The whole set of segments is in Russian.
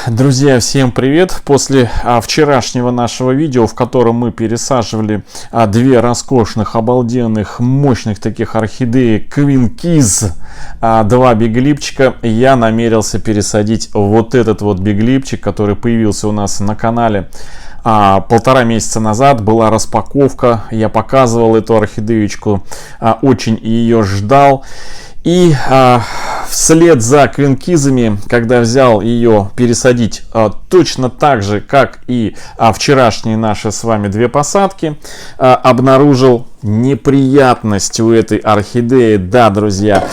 Друзья, всем привет! После вчерашнего нашего видео, в котором мы пересаживали две роскошных, обалденных, мощных таких орхидеи Queen Keys, два биглипчика, я намерился пересадить вот этот вот биглипчик, который появился у нас на канале. Полтора месяца назад была распаковка, я показывал эту орхидеечку, очень ее ждал. И вслед за квинкизами, когда взял ее пересадить точно так же, как и вчерашние наши с вами две посадки, обнаружил неприятность у этой орхидеи. Да, друзья,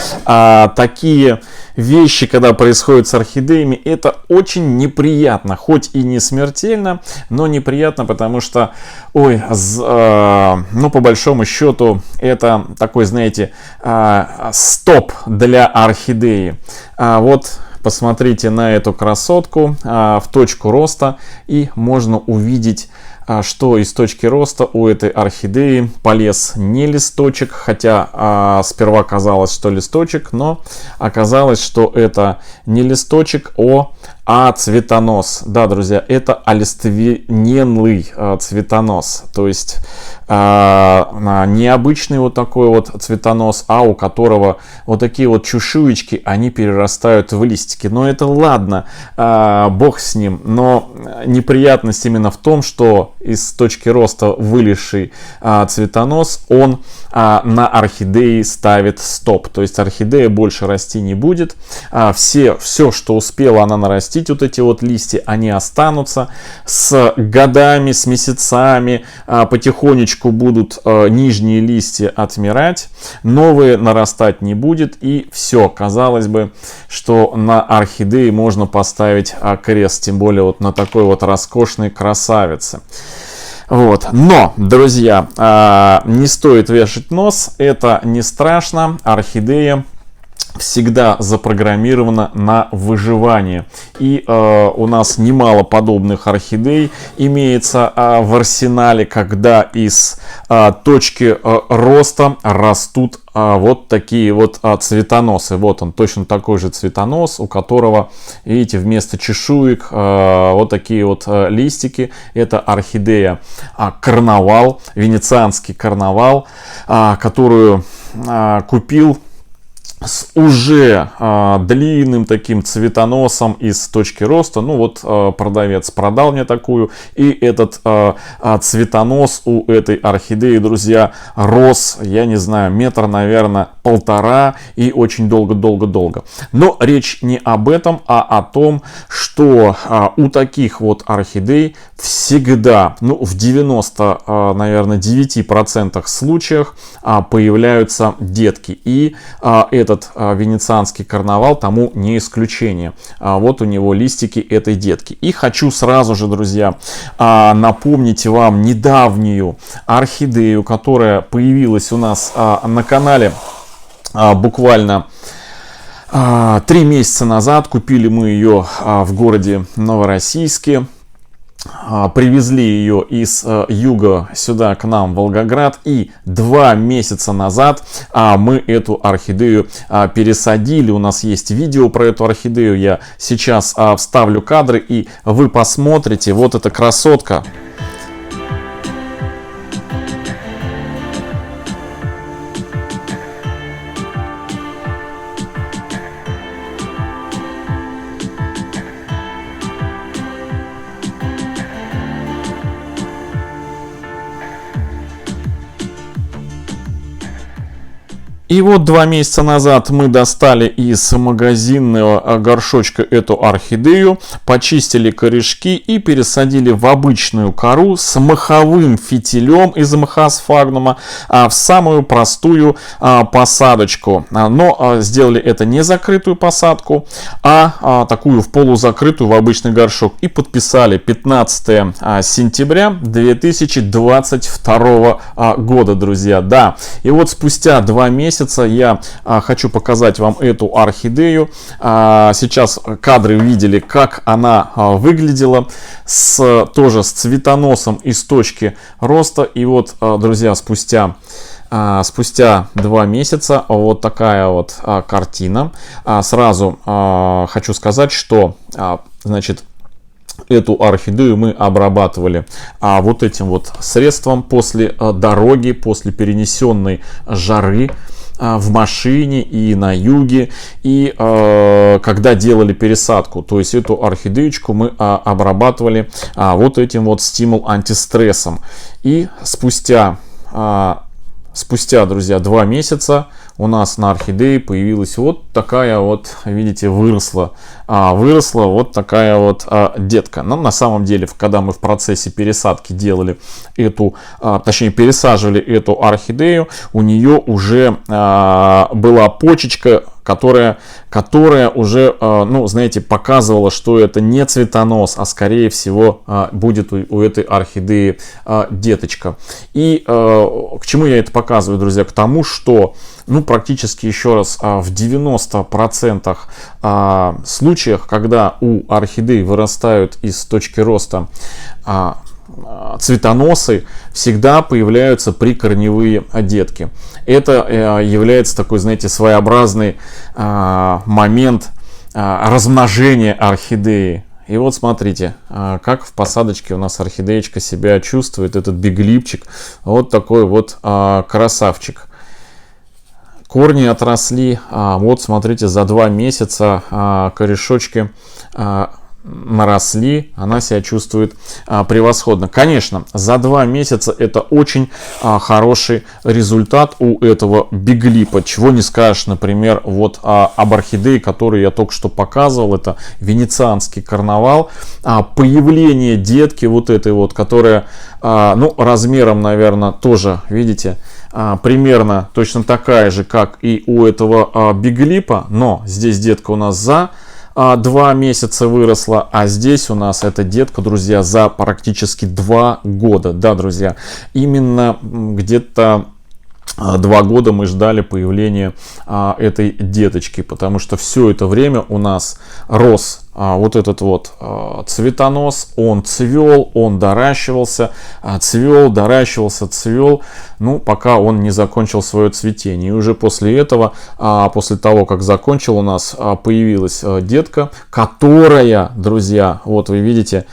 такие вещи, когда происходят с орхидеями, это очень неприятно, хоть и не смертельно, но неприятно, потому что, ну, по большому счету, это такой, знаете, стоп для орхидеи. Вот посмотрите на эту красотку в точку роста, и можно увидеть, что из точки роста у этой орхидеи полез не листочек, хотя сперва казалось, что листочек, но оказалось, что это не листочек, а цветонос. Да, друзья, это олиственелый цветонос, то есть необычный вот такой вот цветонос, а у которого вот такие вот чешуечки, они перерастают в листики. Но это ладно, бог с ним, но неприятность именно в том, что из точки роста вылезший цветонос, он на орхидеи ставит стоп, то есть орхидея больше расти не будет. Все, что успела она нарастить, вот эти вот листья, они останутся с годами, с месяцами, потихонечку будут нижние листья отмирать, новые нарастать не будет, и все, казалось бы, что на орхидеи можно поставить крест, тем более вот на такой вот роскошной красавице. Вот. Но, друзья, не стоит вешать нос, это не страшно, орхидея всегда запрограммирована на выживание. И у нас немало подобных орхидей имеется в арсенале, когда из точки роста растут вот такие вот цветоносы. Вот он, точно такой же цветонос, у которого, видите, вместо чешуек вот такие вот листики. Это орхидея карнавал, венецианский карнавал, которую купил с уже длинным таким цветоносом из точки роста. Ну вот продавец продал мне такую, и этот цветонос у этой орхидеи, друзья, рос, я не знаю, метр, наверное, полтора, и очень долго. Но речь не об этом, а о том, что у таких вот орхидей всегда, ну в 90, наверное, 9% случаях появляются детки, и этот венецианский карнавал тому не исключение. Вот у него листики этой детки. И хочу сразу же, друзья, напомнить вам недавнюю орхидею, которая появилась у нас на канале буквально 3 месяца назад. Купили мы ее в городе Новороссийске. Привезли ее из юга сюда к нам в Волгоград, и 2 месяца назад мы эту орхидею пересадили. У нас есть видео про эту орхидею, я сейчас вставлю кадры, и вы посмотрите. Вот эта красотка. И вот 2 месяца назад мы достали из магазинного горшочка эту орхидею, почистили корешки и пересадили в обычную кору с маховым фитилем из мха сфагнума в самую простую посадочку. Но сделали это не закрытую посадку, а такую в полузакрытую, в обычный горшок. И подписали 15 сентября 2022 года, друзья. Да, и вот спустя 2 месяца я хочу показать вам эту орхидею. Сейчас кадры видели, как она выглядела, тоже с цветоносом из точки роста. И вот, друзья, спустя 2 месяца вот такая вот картина. Сразу хочу сказать, что, значит, эту орхидею мы обрабатывали вот этим вот средством после дороги, после перенесенной жары в машине и на юге, и когда делали пересадку, то есть эту орхидеечку мы обрабатывали вот этим вот стимул антистрессом. И спустя, друзья, 2 месяца у нас на орхидее появилась вот такая вот, видите, выросла вот такая вот детка. Но на самом деле, когда мы в процессе пересадки делали эту, точнее пересаживали эту орхидею, у нее уже была почечка, которая уже, ну, знаете, показывала, что это не цветонос, а скорее всего будет у этой орхидеи деточка. И к чему я это показываю, друзья? К тому, что, ну, практически, еще раз, в 90% случаях, когда у орхидей вырастают из точки роста цветоносы, всегда появляются прикорневые детки. Это является такой, знаете, своеобразный момент размножения орхидеи. И вот смотрите, как в посадочке у нас орхидеечка себя чувствует, этот биглипчик. Вот такой вот красавчик. Корни отросли, вот смотрите, за 2 месяца корешочки наросли, она себя чувствует превосходно. Конечно, за 2 месяца это очень хороший результат у этого биглипа. Чего не скажешь, например, вот об орхидее, которую я только что показывал. Это венецианский карнавал. Появление детки вот этой вот, которая, ну, размером, наверное, тоже, видите, примерно точно такая же, как и у этого биглипа, но здесь детка у нас за 2 месяца выросла, а здесь у нас эта детка, друзья, за практически 2 года. Да, друзья, именно где-то 2 года мы ждали появления этой деточки, потому что все это время у нас рос вот этот вот цветонос, он цвел, он доращивался, цвел, ну, пока он не закончил свое цветение. И уже после этого, после того, как закончил, у нас появилась детка, которая, друзья, вот вы видите,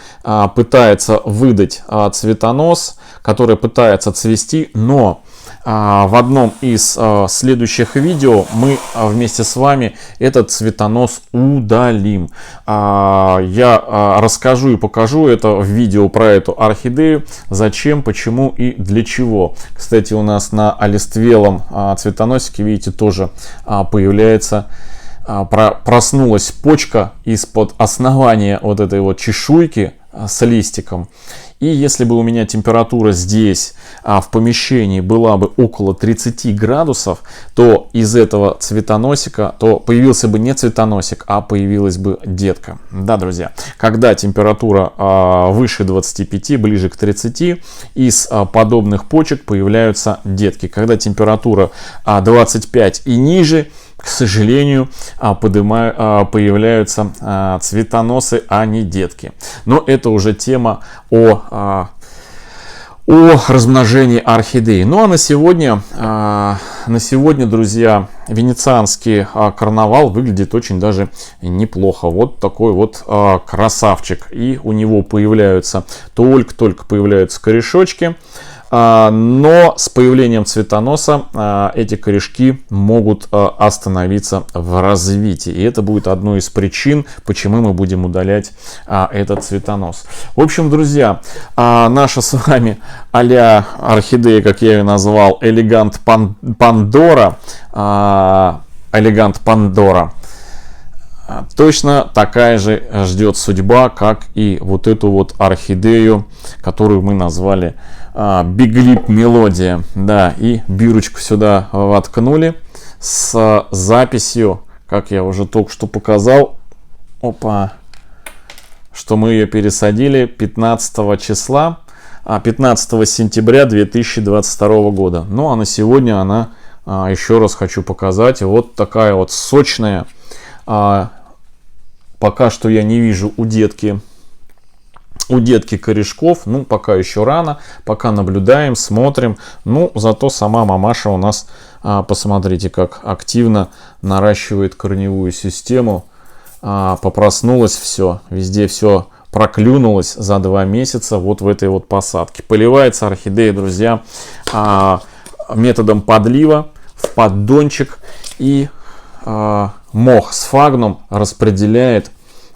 пытается выдать цветонос, которая пытается цвести, но в одном из следующих видео мы вместе с вами этот цветонос удалим. Я расскажу и покажу это в видео про эту орхидею, зачем, почему и для чего. Кстати, у нас на олиствелом цветоносике, видите, тоже появляется, проснулась почка из-под основания вот этой вот чешуйки с листиком. И если бы у меня температура здесь в помещении была бы около 30 градусов, то из этого цветоносика то появился бы не цветоносик, а появилась бы детка. Да, друзья, когда температура выше 25, ближе к 30, из подобных почек появляются детки. Когда температура 25 и ниже, к сожалению, появляются цветоносы, а не детки. Но это уже тема о размножении орхидей. Ну а на сегодня, друзья, венецианский карнавал выглядит очень даже неплохо. Вот такой вот красавчик. И у него только появляются корешочки. Но с появлением цветоноса эти корешки могут остановиться в развитии. И это будет одной из причин, почему мы будем удалять этот цветонос. В общем, друзья, наша с вами а-ля орхидея, как я ее назвал, Элегант Пандора, точно такая же ждет судьба, как и вот эту вот орхидею, которую мы назвали Биглип Мелодия. Да, и бирочку сюда воткнули с записью, как я уже только что показал, что мы ее пересадили 15 числа, 15 сентября 2022 года. Ну а на сегодня она, еще раз хочу показать, вот такая вот сочная. Пока что я не вижу у детки корешков, ну пока еще рано, пока наблюдаем, смотрим. Ну зато сама мамаша у нас, посмотрите, как активно наращивает корневую систему. Попроснулось все, везде все проклюнулась за 2 месяца вот в этой вот посадке. Поливается орхидея, друзья, методом подлива в поддончик, и мох сфагнум распределяет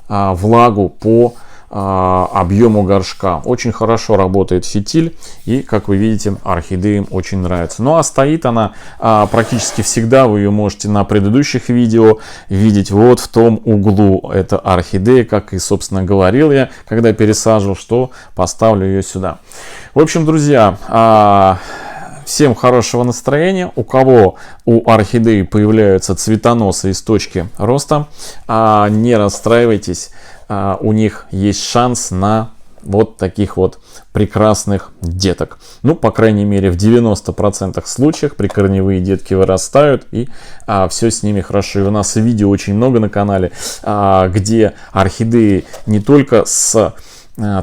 влагу по объему горшка. Очень хорошо работает фитиль, и, как вы видите, орхидеям очень нравится. Ну а стоит она практически всегда, вы ее можете на предыдущих видео видеть вот в том углу. Это орхидея, как и, собственно, говорил я, когда пересаживал, что поставлю ее сюда. В общем, друзья, всем хорошего настроения. У кого у орхидеи появляются цветоносы из точки роста, не расстраивайтесь. У них есть шанс на вот таких вот прекрасных деток. Ну, по крайней мере, в 90% случаев прикорневые детки вырастают, и все с ними хорошо. И у нас видео очень много на канале, где орхидеи не только с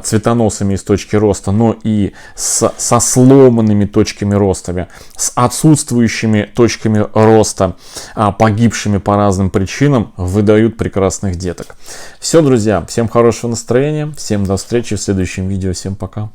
цветоносами из точки роста, но и со сломанными точками роста, с отсутствующими точками роста, погибшими по разным причинам, выдают прекрасных деток. Все, друзья, всем хорошего настроения, всем до встречи в следующем видео, всем пока.